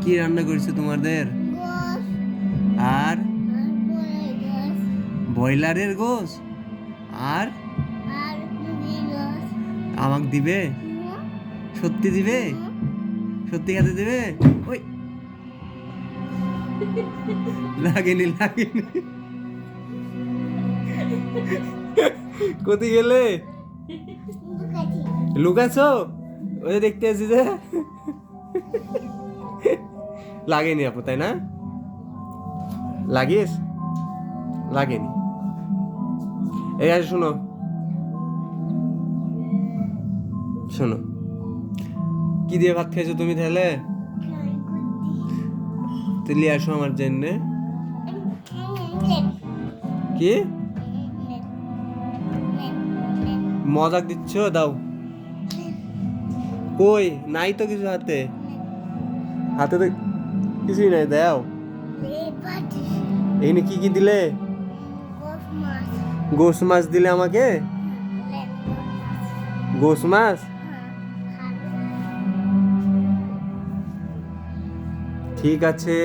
কি রান্না করেছে তোমাদের? আর ব্রয়লারের গোশ। আর আমাকে দিবে? সত্যি দিবে? সত্যি খেতে দিবে? ওই লাগেনি লাগেনি। কোথায় গেলে? লুকাছো? ওই যে দেখতে আছি যে। লাগেনি আপু, তাই না? লাগিস? লাগেনি। এই আর শোনো শোনো, কি দিয়ে ভাত খাইছো তুমি তাহলে? তুই লিয়ে আসো আমার জন্য। কি মজাক দিচ্ছ? দাও। কই নাই তো কিছু হাতে। হাতে তো কিছুই নাই, দাও। এই কি কি দিলে? গোশ মাছ দিলে আমাকে? গোশ মাছ? ঠিক আছে।